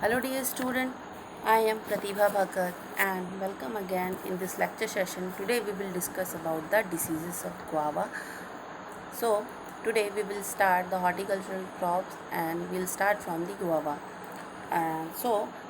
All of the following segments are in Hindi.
Hello dear student, I am Pratibha Bhagat and welcome again in this lecture session. Today we will discuss about the diseases of guava. So today we will start the horticultural crops and we'll start from the guava.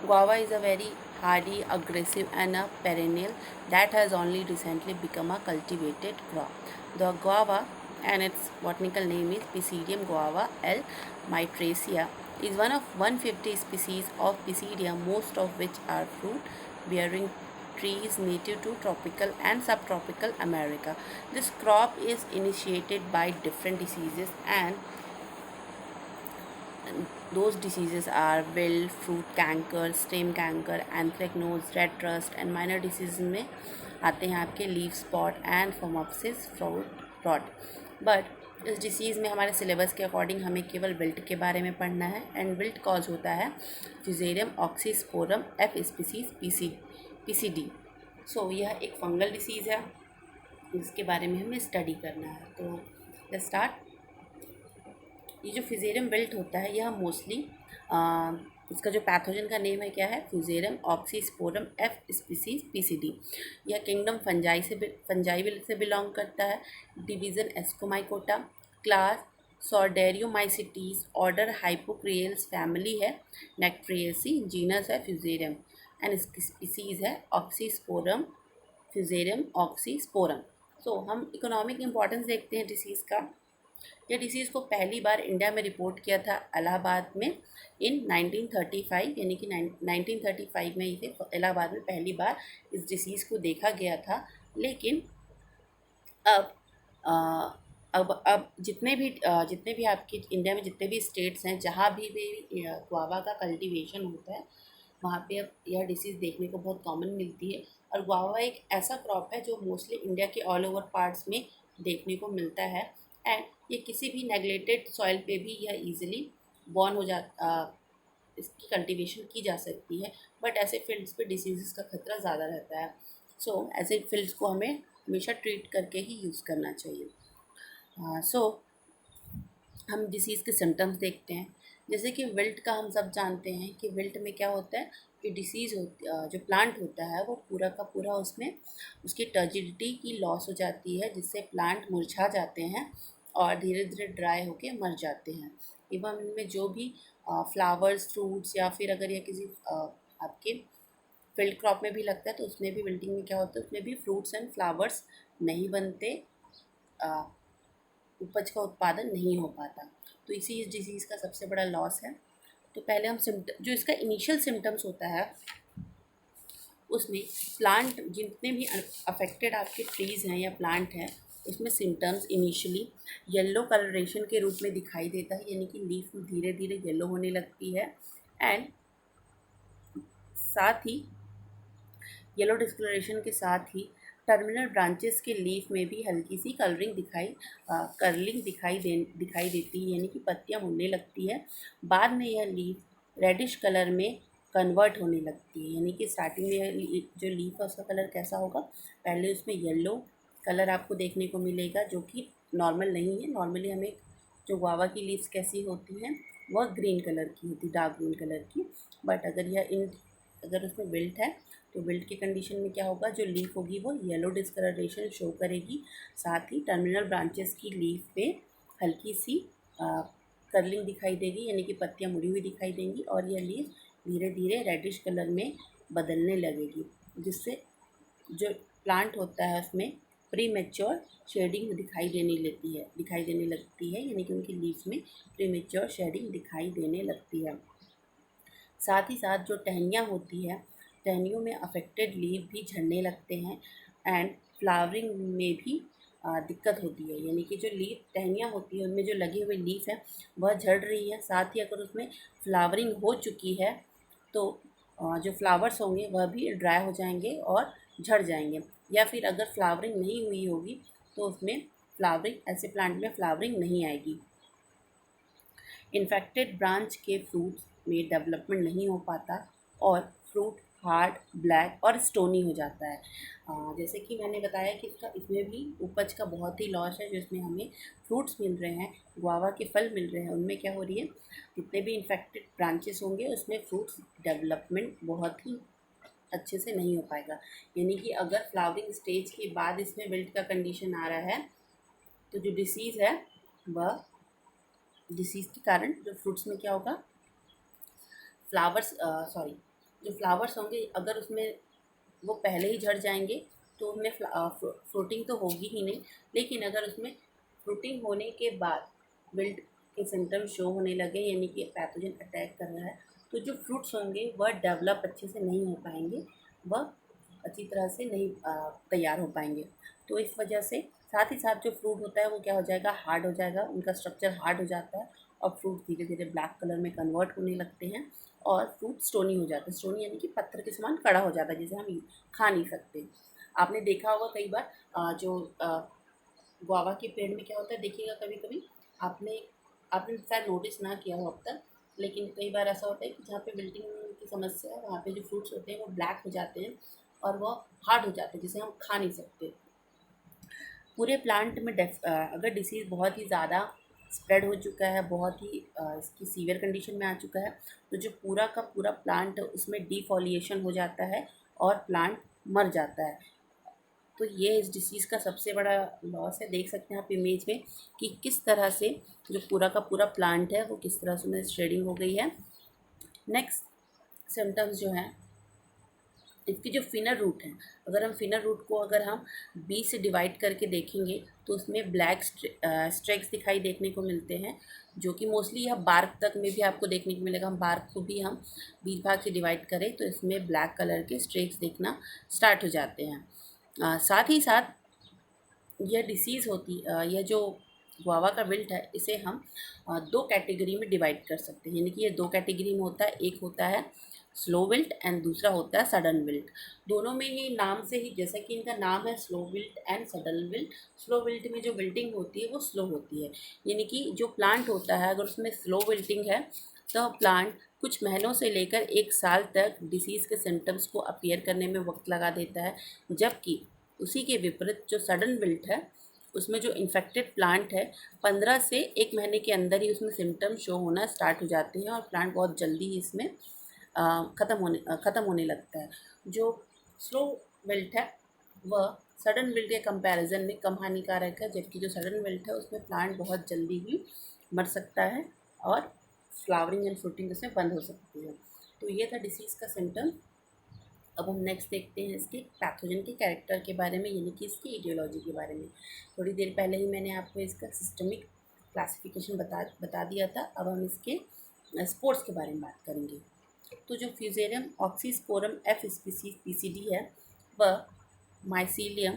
Guava is a very hardy, aggressive and a perennial that has only recently become a cultivated crop. The guava and its botanical name is Pisidium guava L. mitracia is one of 150 species of Pisidia, most of which are fruit-bearing trees native to tropical and subtropical America. This crop is initiated by different diseases and those diseases are wilt, fruit canker, stem canker, anthracnose, red rust and minor diseases में आते हैं आपके leaf spot and Phomopsis fruit rot. But इस डिसीज़ में हमारे सिलेबस के अकॉर्डिंग हमें केवल विल्ट के बारे में पढ़ना है एंड विल्ट कॉज होता है fusarium oxysporum F species PCD. So यह एक फंगल डिसीज़ है जिसके बारे में हमें स्टडी करना है. तो लेट्स स्टार्ट. ये जो फ्यूजेरियम विल्ट होता है यह मोस्टली इसका जो पैथोजन का नेम है क्या है, fusarium oxysporum F species PCD. यह किंगडम फंजाई से बिलोंग करता है. Division ascomycota. Class sordariomycetes. Order hypocreales. Family है नेक्ट्रिएसी. जीनस है फ्यूजेरियम एंड इसकी स्पीसीज है ऑक्सीस्पोरम फ्यूजेरियम ऑक्सीस्पोरम. सो हम इकोनॉमिक इम्पॉर्टेंस देखते हैं डिसीज़ का. यह डिसीज़ को पहली बार इंडिया में रिपोर्ट किया था इलाहाबाद में इन 1935, यानी कि 1935 में इसे इलाहाबाद में पहली बार इस डिसीज़ को देखा गया था. लेकिन अब अब जितने भी आपकी इंडिया में जितने भी स्टेट्स हैं जहाँ भी गुआवा का कल्टीवेशन होता है वहाँ पे अब यह डिसीज़ देखने को बहुत कॉमन मिलती है. और गुआवा एक ऐसा क्रॉप है जो मोस्टली इंडिया के ऑल ओवर पार्ट्स में देखने को मिलता है एंड ये किसी भी नेगलेक्टेड सॉइल पे भी यह ईजिली बॉर्न हो इसकी कल्टीवेशन की जा सकती है. बट ऐसे फील्ड्स पे डिसीज़ का खतरा ज़्यादा रहता है. सो ऐसे फील्ड्स को हमें हमेशा ट्रीट करके ही यूज़ करना चाहिए. हम डिसीज़ के सिम्टम्स देखते हैं. जैसे कि विल्ट का हम सब जानते हैं कि विल्ट में क्या होता है कि डिसीज़ जो प्लांट होता है वो पूरा का पूरा उसमें उसकी टर्जिडिटी की लॉस हो जाती है जिससे प्लांट मुरझा जाते हैं और धीरे धीरे ड्राई होके मर जाते हैं. इवन इनमें जो भी फ्लावर्स, फ्रूट्स या फिर अगर यह किसी आपके फील्ड क्रॉप में भी लगता है तो उसमें भी विल्टिंग में क्या होता है, उसमें भी फ्रूट्स एंड फ्लावर्स नहीं बनते, उपज का उत्पादन नहीं हो पाता. तो इसी इस डिसीज़ का सबसे बड़ा लॉस है. तो पहले हम जो इसका इनिशियल सिम्टम्स होता है उसमें प्लांट जितने भी अफेक्टेड आपके ट्रीज़ हैं या प्लांट हैं उसमें सिम्टम्स इनिशियली येलो कलरेशन के रूप में दिखाई देता है, यानी कि लीफ धीरे धीरे येलो होने लगती है एंड साथ ही येलो डिस्कलरेशन के साथ ही टर्मिनल ब्रांचेस के लीफ में भी हल्की सी कर्लिंग दिखाई देती है, यानी कि पत्तियां मुड़ने लगती है. बाद में यह लीफ रेडिश कलर में कन्वर्ट होने लगती है, यानी कि स्टार्टिंग में जो लीफ है उसका कलर कैसा होगा, पहले उसमें येलो कलर आपको देखने को मिलेगा जो कि नॉर्मल नहीं है. नॉर्मली हमें जो गुआवा की लीव्स कैसी होती हैं वह ग्रीन कलर की होती, डार्क ग्रीन कलर की. बट अगर उसमें विल्ट है तो विल्ट की कंडीशन में क्या होगा, जो लीफ होगी वो येलो डिस्कलरेशन शो करेगी. साथ ही टर्मिनल ब्रांचेस की लीफ पे हल्की सी कर्लिंग दिखाई देगी, यानी कि पत्तियां मुड़ी हुई दिखाई देंगी और यह लीफ धीरे धीरे रेडिश कलर में बदलने लगेगी, जिससे जो प्लांट होता है उसमें प्री मेच्योर शेडिंग दिखाई देने लगती है, यानी कि उनकी लीफ में प्री मेच्योर शेडिंग दिखाई देने लगती है. साथ ही साथ जो टहनियाँ होती है, टहनियों में अफेक्टेड लीफ भी झड़ने लगते हैं एंड फ्लावरिंग में भी दिक्कत होती है, यानी कि जो लीफ टहनियाँ होती है उनमें जो लगी हुई लीफ है वह झड़ रही है. साथ ही अगर उसमें फ्लावरिंग हो चुकी है तो जो फ्लावर्स होंगे वह भी ड्राई हो जाएंगे और झड़ जाएंगे. या फिर अगर फ्लावरिंग नहीं हुई होगी तो उसमें ऐसे प्लांट में फ्लावरिंग नहीं आएगी. इन्फेक्टेड ब्रांच के फ्रूट्स में डेवलपमेंट नहीं हो पाता और फ्रूट हार्ड, ब्लैक और स्टोनी हो जाता है। जैसे कि मैंने बताया कि इसमें भी उपज का बहुत ही लॉस है। जो इसमें हमें फ्रूट्स मिल रहे हैं, गुआवा के फल मिल रहे हैं, उनमें क्या हो रही है, जितने भी इन्फेक्टेड ब्रांचेस होंगे उसमें फ्रूट्स डेवलपमेंट बहुत ही अच्छे से नहीं हो पाएगा। यानी कि अगर फ्लावरिंग स्टेज के बाद इसमें विल्ट का कंडीशन आ रहा है तो जो डिसीज़ है वह डिसीज़ के कारण जो फ्रूट्स में क्या होगा, फ्लावर्स सॉरी जो फ्लावर्स होंगे अगर उसमें वो पहले ही झड़ जाएंगे तो उनमें फ्रूटिंग तो होगी ही नहीं। लेकिन अगर उसमें फ्रूटिंग होने के बाद विल्ट के सिम्टम्स शो होने लगे, यानी कि पैथोजन अटैक कर रहा है, तो जो फ्रूट्स होंगे वह डेवलप अच्छे से नहीं हो पाएंगे, वह अच्छी तरह से नहीं तैयार हो पाएंगे। तो इस वजह से साथ ही साथ जो फ्रूट होता है वो क्या हो जाएगा, हार्ड हो जाएगा, उनका स्ट्रक्चर हार्ड हो जाता है और फ्रूट धीरे धीरे ब्लैक कलर में कन्वर्ट होने लगते हैं और फ्रूट स्टोनी हो जाता है। स्टोनी यानी कि पत्थर के समान कड़ा हो जाता है, जिसे हम खा नहीं सकते। आपने देखा होगा कई बार जो गुआवा के पेड़ में क्या होता है, देखिएगा कभी कभी आपने आपने शायद नोटिस ना किया हो अब तक, लेकिन कई बार ऐसा होता है कि जहाँ पे बिल्डिंग की समस्या है वहाँ पे जो फ्रूट्स होते हैं वो ब्लैक हो जाते हैं और वो हार्ड हो जाते हैं, जिसे हम खा नहीं सकते। पूरे प्लांट में अगर डिसीज़ बहुत ही ज़्यादा स्प्रेड हो चुका है, बहुत ही इसकी सीवियर कंडीशन में आ चुका है, तो जो पूरा का पूरा प्लांट उसमें डिफोलिएशन हो जाता है और प्लांट मर जाता है। तो ये इस डिसीज़ का सबसे बड़ा लॉस है। देख सकते हैं आप इमेज में कि किस तरह से जो पूरा का पूरा प्लांट है वो किस तरह से उसमें शेडिंग हो गई है। नेक्स्ट सिम्टम्स जो हैं, इसकी जो फिनर रूट है, अगर हम फिनर रूट को अगर हम 20 से डिवाइड करके देखेंगे तो उसमें ब्लैक स्ट्रेक्स दिखाई देखने को मिलते हैं, जो कि मोस्टली यह बार्क तक में भी आपको देखने को मिलेगा। हम बार्क को भी हम 20 भाग से डिवाइड करें तो इसमें ब्लैक कलर के स्ट्रेक्स देखना स्टार्ट हो जाते हैं। साथ ही साथ यह डिसीज़ होती यह जो गुआवा का विल्ट है इसे हम दो कैटेगरी में डिवाइड कर सकते हैं। यानी कि ये दो कैटेगरी में होता है, एक होता है स्लो विल्ट एंड दूसरा होता है सडन विल्ट। दोनों में ही नाम से ही, जैसा कि इनका नाम है slow wilt and sudden wilt, slow wilt में जो विल्टिंग होती है वो स्लो होती है। यानी कि जो प्लांट होता है अगर उसमें स्लो विल्टिंग है तो प्लांट कुछ महीनों से लेकर 1 साल तक डिसीज़ के सिम्टम्स को अपीयर करने में वक्त लगा देता है। जबकि उसी के विपरीत जो सडन विल्ट है उसमें जो इन्फेक्टेड प्लांट है 15 से 1 महीने के अंदर ही उसमें सिम्टम शो होना स्टार्ट हो जाते हैं और प्लांट बहुत जल्दी ही इसमें ख़त्म होने लगता है। जो स्लो विल्ट है वह सडन विल्ट के कंपैरिजन में कम हानिकारक है, जबकि जो सडन विल्ट है उसमें प्लांट बहुत जल्दी ही मर सकता है और फ्लावरिंग एंड फ्रूटिंग उसमें बंद हो सकती है। तो ये था डिसीज़ का सिम्टम। अब हम नेक्स्ट देखते हैं इसके पैथोजन के कैरेक्टर के बारे में, यानी कि इसकी ईटियोलॉजी के बारे में। थोड़ी देर पहले ही मैंने आपको इसका सिस्टमिक क्लासिफिकेशन बता दिया था। अब हम इसके स्पोर्ट्स के बारे में बात करेंगे। तो जो fusarium oxysporum F species PCD है वह माइसीलियम,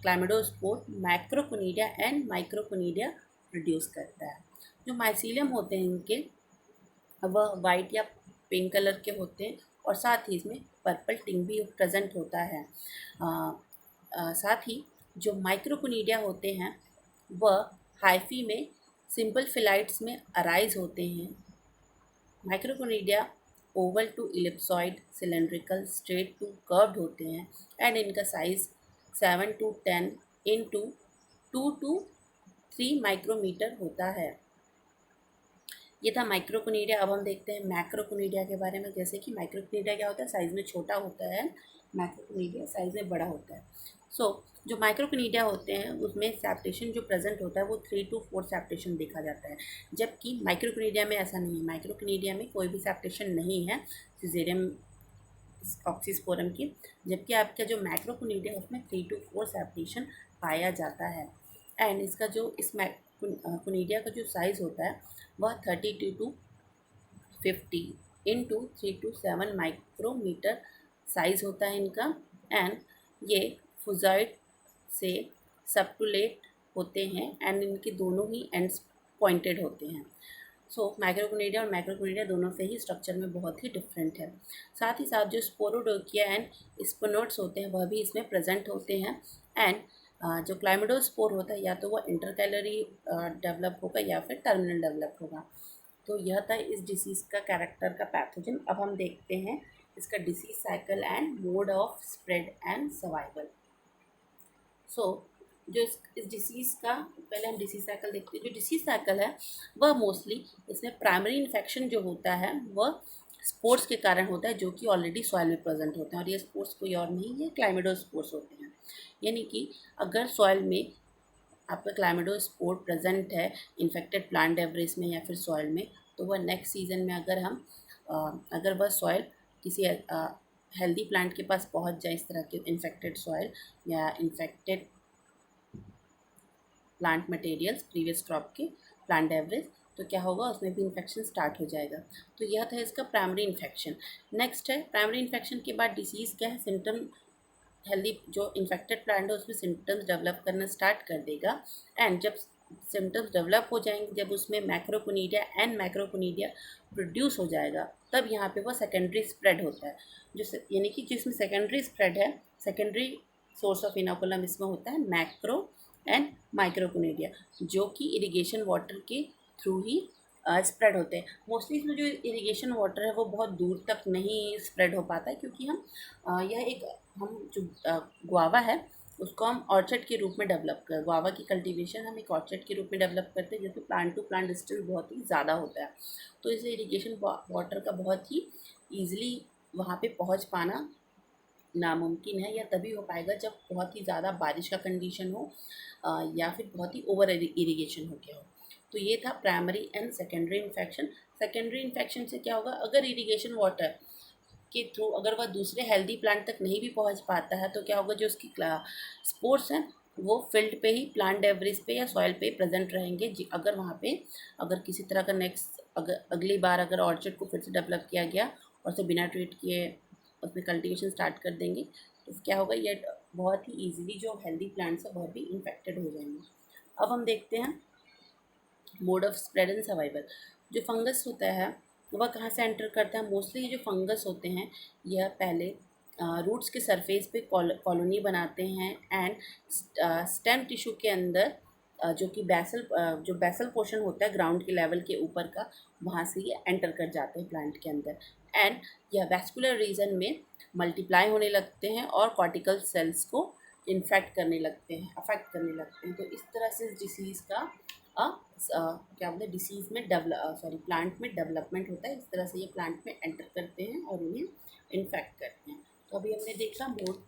क्लाइमेडोस्पोर, माइक्रोकोनिडिया एंड माइक्रोकोनिडिया प्रोड्यूस करता है। जो माइसीलियम होते हैं इनके वह वाइट या पिंक कलर के होते हैं और साथ ही इसमें पर्पल टिंग भी प्रेजेंट होता है। साथ ही जो माइक्रोकोनिडिया होते हैं वह हाइफी में सिंपल फिलाइट्स में अराइज होते हैं। Microconidia oval to ellipsoid, cylindrical, straight to curved होते हैं एंड इनका size 7 to 10 into 2 to 3 micrometre होता है। ये था माइक्रोकोनिडिया। अब हम देखते हैं मैक्रोकोनिडिया के बारे में। जैसे कि माइक्रोकोनिडिया क्या होता है, साइज़ में छोटा होता है, मैक्रोकोनिडिया साइज़ में बड़ा होता है। जो माइक्रोकोनिडिया होते हैं उसमें सेप्टेशन जो प्रेजेंट होता है वो 3 to 4 सेप्टेशन देखा जाता है, जबकि माइक्रोकोनिडिया में ऐसा नहीं है। माइक्रोकोनिडिया में कोई भी सेप्टेशन नहीं है फ्यूजेरियम ऑक्सीस्पोरम की, जबकि आपका जो मैक्रोकोनिडिया है उसमें 3 to 4 सेप्टेशन पाया जाता है। एंड इसका जो इस कोनिडिया का जो साइज़ होता है वह 32 to 50 into 3 to 7 micrometre size होता है इनका। एंड ये फुजाइड से सबटुलेट होते हैं एंड इनके दोनों ही एंड्स पॉइंटेड होते हैं। माइक्रोकोनिडिया और मैक्रोकोनिडिया दोनों से ही स्ट्रक्चर में बहुत ही डिफरेंट है। साथ ही साथ जो स्पोरोडोकिया एंड स्पोनोट्स होते हैं वह भी इसमें प्रेजेंट होते हैं। एंड जो क्लाइमेडोस्पोर होता है या तो वह इंटरकैलरी डेवलप होगा या फिर टर्मिनल डेवलप होगा। तो यह था इस डिसीज़ का कैरेक्टर का पैथोजन। अब हम देखते हैं इसका disease cycle and mode of spread and survival. So जो इस डिसीज़ का पहले हम डिसीज साइकिल देखते हैं। जो डिसीज साइकिल है वह मोस्टली इसमें प्राइमरी इन्फेक्शन जो होता है वह स्पोर्ट्स के कारण होता है, जो कि ऑलरेडी सॉइल में प्रेजेंट होते हैं, और ये स्पोर्ट्स कोई और नहीं है, क्लाइमेडोस्पोर्स होते हैं। यानी कि अगर सॉइल में आपका क्लाइमेडोस्पोर प्रेजेंट है इन्फेक्टेड प्लांट डेब्रिस में या फिर सॉइल में, तो वह नेक्स्ट सीजन में अगर वह सॉइल किसी हेल्दी प्लांट के पास पहुंच जाए, इस तरह के इन्फेक्टेड सॉइल या infected plant materials previous crop के प्लांट डेब्रिस, तो क्या होगा, उसमें भी इन्फेक्शन स्टार्ट हो जाएगा। तो यह था इसका प्राइमरी इन्फेक्शन। नेक्स्ट है प्राइमरी इन्फेक्शन के बाद डिसीज़ क्या है, सिम्टम हेल्दी जो इन्फेक्टेड प्लांट है उसमें सिम्टम्स डेवलप करना स्टार्ट कर देगा। एंड जब सिम्टम्स डेवलप हो जाएंगे, जब उसमें मैक्रोकोनिडिया एंड मैक्रोकोनिडिया प्रोड्यूस हो जाएगा, तब यहाँ पे वो सेकेंडरी स्प्रेड होता है। यानी कि जिसमें सेकेंडरी स्प्रेड है, सेकेंडरी सोर्स ऑफ इनोकुलम इसमें होता है मैक्रो एंड माइक्रोकोनिडिया, जो कि इरिगेशन वाटर के थ्रू ही स्प्रेड होते हैं। मोस्टली इसमें जो इरिगेशन वाटर है वो बहुत दूर तक नहीं स्प्रेड हो पाता है, क्योंकि हम जो गुआवा है उसको हम ऑर्चर्ड के रूप में गुआवा की कल्टीवेशन हम एक ऑर्चर्ड के रूप में डेवलप करते हैं, जिसमें प्लांट टू प्लांट डिस्टेंस बहुत ही ज़्यादा होता है। तो इसलिए इरिगेशन वाटर का बहुत ही ईजिली वहाँ पे पहुँच पाना नामुमकिन है, या तभी हो पाएगा जब बहुत ही ज़्यादा बारिश का कंडीशन हो या फिर बहुत ही ओवर इरिगेशन हो गया हो। तो ये था primary and secondary infection. Secondary infection से क्या होगा, अगर इरिगेशन वाटर के थ्रू अगर वह दूसरे हेल्दी प्लांट तक नहीं भी पहुंच पाता है, तो क्या होगा, जो उसकी स्पोर्स हैं वो फील्ड पे ही प्लांट डेब्रिस पे या सॉइल पे प्रेजेंट रहेंगे। अगर वहाँ पे अगर किसी तरह का अगली बार अगर ऑर्चर्ड को फिर से डेवलप किया गया और उसे बिना ट्रीट किए उसमें कल्टीवेशन स्टार्ट कर देंगे, तो क्या होगा, ये बहुत ही ईजिली जो हेल्दी प्लांट्स है वह भी इन्फेक्टेड हो जाएंगे। अब हम देखते हैं mode of spread and survival. जो फंगस होता है वह कहाँ से एंटर करता है, मोस्टली ये जो फंगस होते हैं यह पहले रूट्स के सरफेस पे कॉलोनी बनाते हैं एंड स्टेम टिश्यू के अंदर जो कि जो बेसल पोर्शन होता है ग्राउंड के लेवल के ऊपर का, वहाँ से ये एंटर कर जाते हैं प्लांट के अंदर। एंड यह वैस्कुलर रीजन में मल्टीप्लाई होने लगते हैं और कॉर्टिकल सेल्स को इन्फेक्ट करने लगते हैं, अफेक्ट करने लगते हैं। तो इस तरह से इस डिसीज़ का क्या बोलते हैं, डिसीज़ में प्लांट में डेवलपमेंट होता है। इस तरह से ये प्लांट में एंटर करते हैं और उन्हें इन्फेक्ट करते हैं। तो अभी हमने देखा mode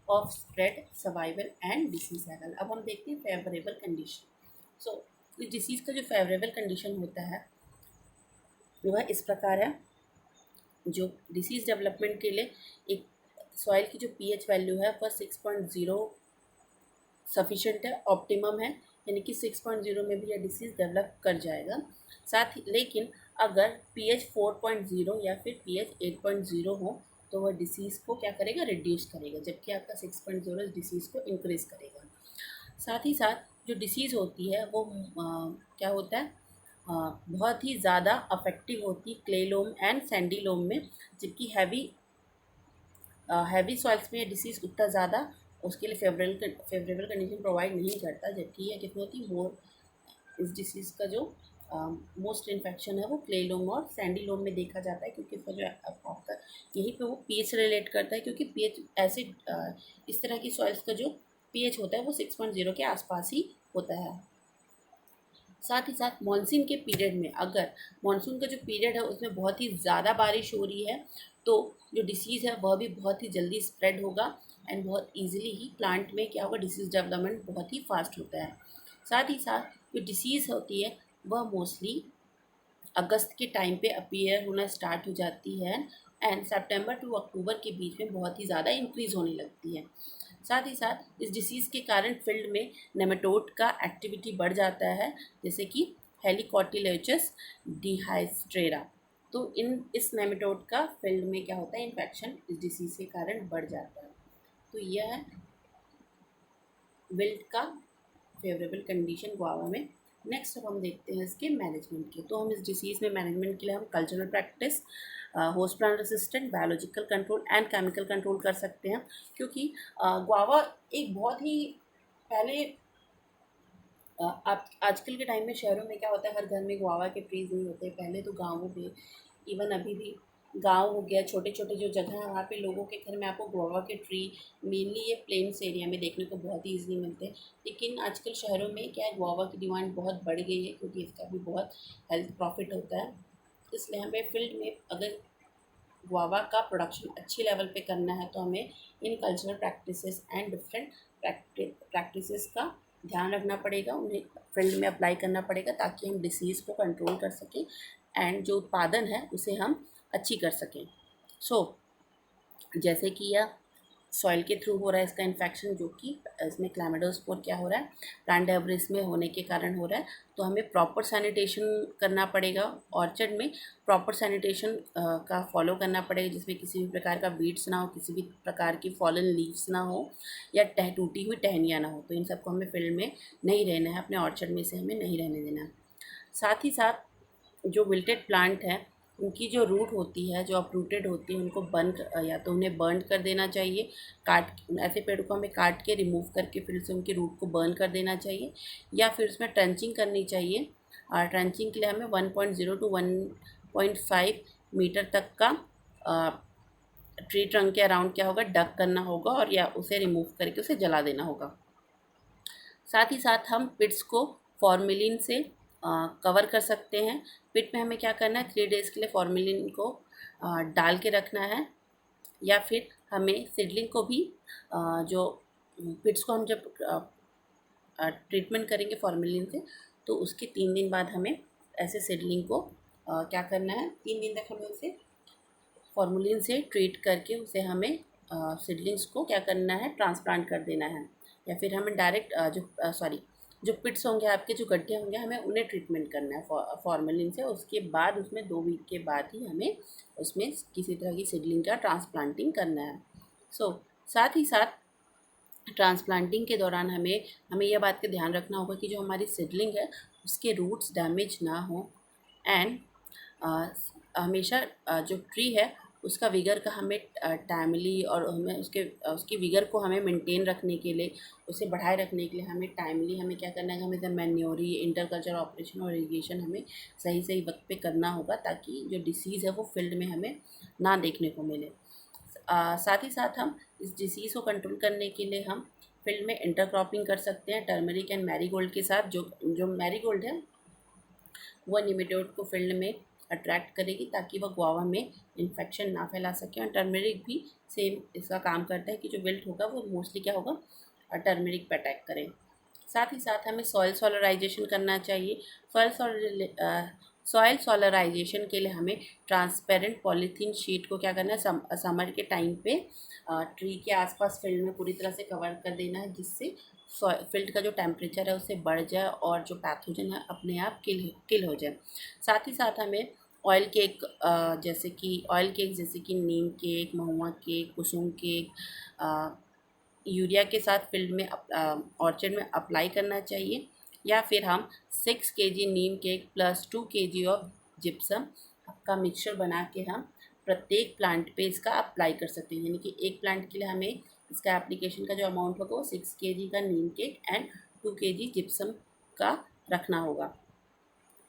of spread, survival and disease cycle. अब हम देखते हैं फेवरेबल कंडीशन। सो इस डिसीज़ का जो फेवरेबल कंडीशन होता है वह इस प्रकार है। जो डिसीज़ डेवलपमेंट के लिए एक सॉइल की जो पीएच वैल्यू है वह 6.0 सफिशेंट है, ऑप्टिमम है, यानी कि 6.0 में भी यह डिसीज़ डेवलप कर जाएगा। साथ ही लेकिन अगर पीएच 4.0 या फिर पीएच 8.0 हो तो वह डिसीज़ को क्या करेगा, रिड्यूस करेगा, जबकि आपका 6.0 इस डिसीज़ को इंक्रीज़ करेगा। साथ ही साथ जो डिसीज़ होती है वो क्या होता है, बहुत ही ज़्यादा अफेक्टिव होती है क्ले लोम एंड सैंडी लोम में, जबकि हैवी सॉइल्स में ये डिसीज़ उतना ज़्यादा उसके लिए फेवरेबल कंडीशन प्रोवाइड नहीं करता, जबकि यह कितनी होती मोर इस डिसीज़ का जो मोस्ट इन्फेक्शन है वो क्ले लोम और सैंडी लोम में देखा जाता है, क्योंकि इसका जो आपका यहीं पे वो पीएच से रिलेट करता है, क्योंकि पीएच इस तरह की सॉइल्स का जो पीएच होता है वो 6.0 के आसपास ही होता है। साथ ही साथ मानसून के पीरियड में, अगर मानसून का जो पीरियड है उसमें बहुत ही ज़्यादा बारिश हो रही है, तो जो डिसीज़ है वह भी बहुत ही जल्दी स्प्रेड होगा एंड बहुत ईजिली ही प्लांट में क्या होगा, डिसीज़ डेवलपमेंट बहुत ही फास्ट होता है। साथ ही साथ जो डिसीज़ होती है वह मोस्टली अगस्त के टाइम पे अपीयर होना स्टार्ट हो जाती है एंड सितंबर टू अक्टूबर के बीच में बहुत ही ज़्यादा इंक्रीज़ होने लगती है। साथ ही साथ इस डिसीज़ के कारण फील्ड में नेमेटोड का एक्टिविटी बढ़ जाता है, जैसे कि हेलिकोटिलेचस डिहाइड्रेटा। तो इस नेमेटोड का फील्ड में क्या होता है, इन्फेक्शन इस डिसीज़ के कारण बढ़ जाता है। तो यह है विल्ट का फेवरेबल कंडीशन गुआवा में। नेक्स्ट अब हम देखते हैं इसके मैनेजमेंट के। तो हम इस डिसीज़ में मैनेजमेंट के लिए हम cultural practice, host plant resistant, biological control and chemical control कर सकते हैं, क्योंकि गुआवा एक बहुत ही पहले आप आजकल के टाइम में शहरों में क्या होता है, हर घर में गुआवा के ट्रीज़ नहीं होते। पहले तो गाँवों में इवन अभी भी गांव हो गया, छोटे छोटे जो जगह है वहाँ पे लोगों के घर में आपको गुआवा के ट्री मेनली ये प्लेन्स एरिया में देखने को बहुत ही ईजिली मिलते हैं। लेकिन आजकल शहरों में क्या है, गुआवा की डिमांड बहुत बढ़ गई है क्योंकि इसका भी बहुत हेल्थ प्रॉफिट होता है। इसलिए हमें फील्ड में अगर गुआवा का प्रोडक्शन अच्छी लेवल पे करना है तो हमें इन cultural practices and different practices का ध्यान रखना पड़ेगा, उन्हें फील्ड में अप्लाई करना पड़ेगा ताकि हम डिसीज़ को कंट्रोल कर सकें एंड जो उत्पादन है उसे हम अच्छी कर सकें। सो जैसे कि यह सॉइल के थ्रू हो रहा है इसका इन्फेक्शन, जो कि इसमें क्लैमिडोस्पोर क्या हो रहा है, प्लांट डेब्रिस में होने के कारण हो रहा है। तो हमें प्रॉपर सैनिटेशन करना पड़ेगा, ऑर्चर्ड में प्रॉपर सैनिटेशन का फॉलो करना पड़ेगा, जिसमें किसी भी प्रकार का वीड्स ना हो, किसी भी प्रकार की फॉलन लीव्स ना हो या टूटी हुई टहनियाँ ना हो। तो इन सबको हमें फील्ड में नहीं रहना है, अपने ऑर्चर्ड में से हमें नहीं रहने देना है। साथ ही साथ जो विल्टेड प्लांट है उनकी जो रूट होती है, जो अपरूटेड होती है, उनको या तो उन्हें बर्न कर देना चाहिए, ऐसे पेड़ों को हमें काट के रिमूव करके फिर से उनकी रूट को बर्न कर देना चाहिए, या फिर उसमें ट्रंचिंग करनी चाहिए। और ट्रंचिंग के लिए हमें 1.0 टू 1.5 मीटर तक का ट्री ट्रंक के अराउंड क्या होगा, डग करना होगा और या उसे रिमूव करके उसे जला देना होगा। साथ ही साथ हम पिट्स को फॉर्मेलिन से कवर कर सकते हैं। पिट में हमें क्या करना है, 3 डेज़ के लिए फॉर्मेलिन को डाल के रखना है, या फिर हमें सीडलिंग को भी जो पिट्स को हम जब ट्रीटमेंट करेंगे फॉर्मेलिन से तो उसके 3 दिन बाद हमें ऐसे सीडलिंग को क्या करना है, 3 दिन तक हमें उसे फॉर्मेलिन से ट्रीट करके उसे हमें सीडलिंग्स को क्या करना है, ट्रांसप्लांट कर देना है। या फिर हमें डायरेक्ट जो पिट्स होंगे, आपके जो गड्ढे होंगे, हमें उन्हें ट्रीटमेंट करना है फॉर्मेलिन से। उसके बाद उसमें 2 वीक के बाद ही हमें उसमें किसी तरह की सीडलिंग का ट्रांसप्लांटिंग करना है। साथ ही साथ ट्रांसप्लांटिंग के दौरान हमें यह बात का ध्यान रखना होगा कि जो हमारी सीडलिंग है उसके रूट्स डैमेज ना हो एंड हमेशा जो ट्री है उसका विगर का हमें टाइमली और हमें उसकी विगर को हमें मेंटेन रखने के लिए, उसे बढ़ाए रखने के लिए हमें टाइमली हमें क्या करना है, हमें मैन्योरी, इंटरकल्चर ऑपरेशन और इरिगेशन हमें सही सही वक्त पे करना होगा ताकि जो डिसीज़ है वो फील्ड में हमें ना देखने को मिले। साथ ही साथ हम इस डिसीज़ को कंट्रोल करने के लिए हम फील्ड में इंटरक्रॉपिंग कर सकते हैं टर्मरिक एंड मैरीगोल्ड के साथ। जो मैरीगोल्ड है वह निमेटोड को फील्ड में अट्रैक्ट करेगी ताकि वह गुआवा में इन्फेक्शन ना फैला सके, और टर्मरिक भी सेम इसका काम करता है कि जो विल्ट होगा वो मोस्टली क्या होगा, टर्मरिक पे अटैक करें। साथ ही साथ हमें सॉइल सॉलराइजेशन करना चाहिए। सॉइल सॉलराइजेशन के लिए हमें ट्रांसपेरेंट पॉलीथीन शीट को क्या करना है, समर के टाइम पे ट्री के आसपास फील्ड में पूरी तरह से कवर कर देना है, जिससे फील्ड का जो टेम्परेचर है उससे बढ़ जाए और जो पैथोजन है अपने आप किल हो जाए। साथ ही साथ हमें ऑयल केक जैसे कि नीम केक, महुआ केक, कुसुम केक यूरिया के साथ फील्ड में ऑर्चर्ड में अप्लाई करना चाहिए, या फिर हम 6 kg Neem cake plus 2 kg of gypsum का मिक्सचर बना के हम प्रत्येक प्लांट पे इसका अप्लाई कर सकते हैं। यानी कि एक प्लांट के लिए हमें इसका एप्लीकेशन का जो अमाउंट होगा वो 6 kg का नीम केक एंड 2 kg जिप्सम का रखना होगा।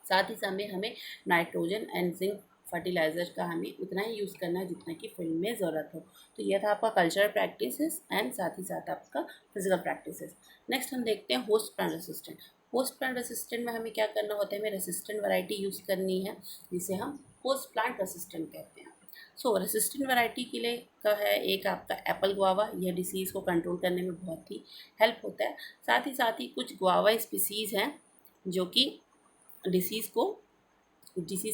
साथ ही समय हमें नाइट्रोजन एंड जिंक फर्टिलाइज़र का हमें उतना ही यूज़ करना है जितना कि फील्ड में ज़रूरत हो। तो यह था आपका कल्चरल प्रैक्टिसेस एंड साथ ही साथ आपका फिजिकल प्रैक्टिसेस। नेक्स्ट हम देखते हैं host plant resistant. Host plant resistant में हमें क्या करना होता है, हमें रेसिस्टेंट वैरायटी यूज़ करनी है जिसे हम होस्ट प्लांट रेसिस्टेंट कहते हैं। रेसिस्टेंट वैरायटी के लिए का है एक आपका एप्पल गुआवा, यह डिसीज़ को कंट्रोल करने में बहुत ही हेल्प होता है। साथ ही कुछ गुआवा स्पीसीज़ हैं जो कि डिसीज़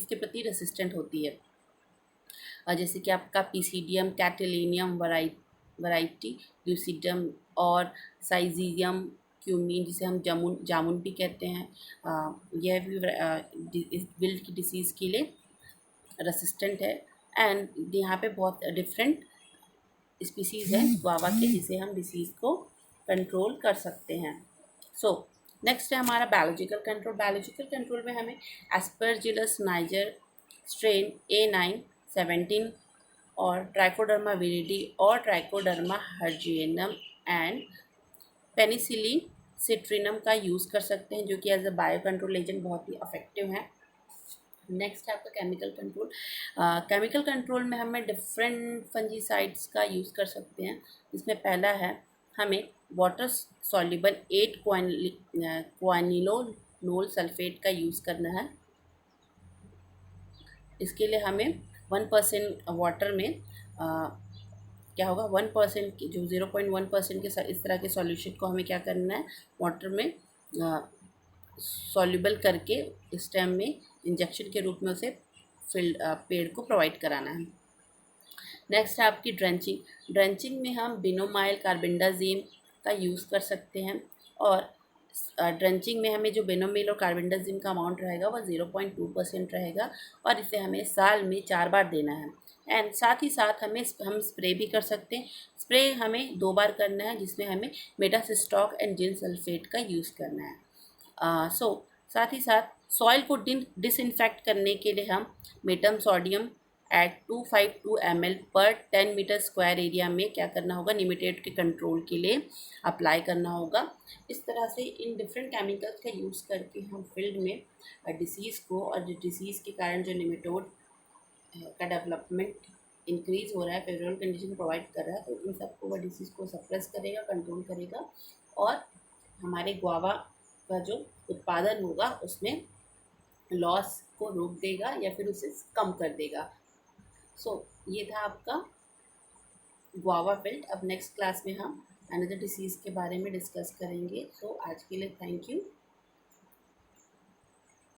के प्रति रेसिस्टेंट होती है, जैसे कि आपका पीसीडियम कैटिलिनियम वैरायटी, ल्यूसिडियम और साइजीरियम क्यूमीन जिसे हम जामुन भी कहते हैं, यह भी विल्ट की डिसीज़ के लिए रेसिस्टेंट है। एंड यहाँ पे बहुत डिफरेंट स्पीसीज़ हैं गुआवा के जिसे हम डिसीज़ को कंट्रोल कर सकते हैं। नेक्स्ट है हमारा बायोलॉजिकल कंट्रोल। बायोलॉजिकल कंट्रोल में हमें एस्परजिलस नाइजर स्ट्रेन A917 और ट्राइकोडर्मा विरिडी और Trichoderma harzianum and penicillin citrinum का यूज़ कर सकते हैं, जो कि as a bio control agent बहुत ही इफेक्टिव हैं। नेक्स्ट है आपका केमिकल कंट्रोल। केमिकल कंट्रोल में हमें डिफरेंट फंजीसाइड्स का यूज़ कर सकते हैं, जिसमें पहला है हमें वाटर सॉल्युबल 8 क्वानिलोनोल सल्फेट का यूज़ करना है। इसके लिए हमें 1% वाटर में क्या होगा, 1% की जो 0.1% के इस तरह के सॉल्यूशन को हमें क्या करना है, वाटर में सॉल्युबल करके स्टेम में इंजेक्शन के रूप में उसे पेड़ को प्रोवाइड कराना है। नेक्स्ट है आपकी ड्रेंचिंग। ड्रेंचिंग में हम बिनोमाइल कार्बेंडाजिम का यूज़ कर सकते हैं, और ड्रेंचिंग में हमें जो बेनोमिल और कार्बेंडाजिम का अमाउंट रहेगा वह 0.2% रहेगा, और इसे हमें साल में 4 बार देना है। एंड साथ ही साथ हम स्प्रे भी कर सकते हैं। स्प्रे हमें 2 बार करना है, जिसमें हमें मेटासिस्टॉक एंड जिंक सल्फेट का यूज़ करना है। साथ ही साथ सॉइल को डिसइंफेक्ट करने के लिए हम मेटम सोडियम एट 252 ml पर 10 मीटर स्क्वायर एरिया में क्या करना होगा, निमेटोड के कंट्रोल के लिए अप्लाई करना होगा। इस तरह से इन डिफरेंट केमिकल्स का यूज़ करके हम फील्ड में डिसीज़ को, और जो डिसीज़ के कारण जो निमेटोड का डेवलपमेंट इंक्रीज़ हो रहा है, फेवरेबल कंडीशन प्रोवाइड कर रहा है, तो इन सबको वह डिसीज़ को सप्रेस करेगा, कंट्रोल करेगा, और हमारे गुआवा का जो उत्पादन होगा उसमें लॉस को रोक देगा या फिर उसे कम कर देगा। ये था आपका गुआवा फील्ड। अब नेक्स्ट क्लास में हम अनदर डिसीज़ के बारे में डिस्कस करेंगे। आज के लिए थैंक यू।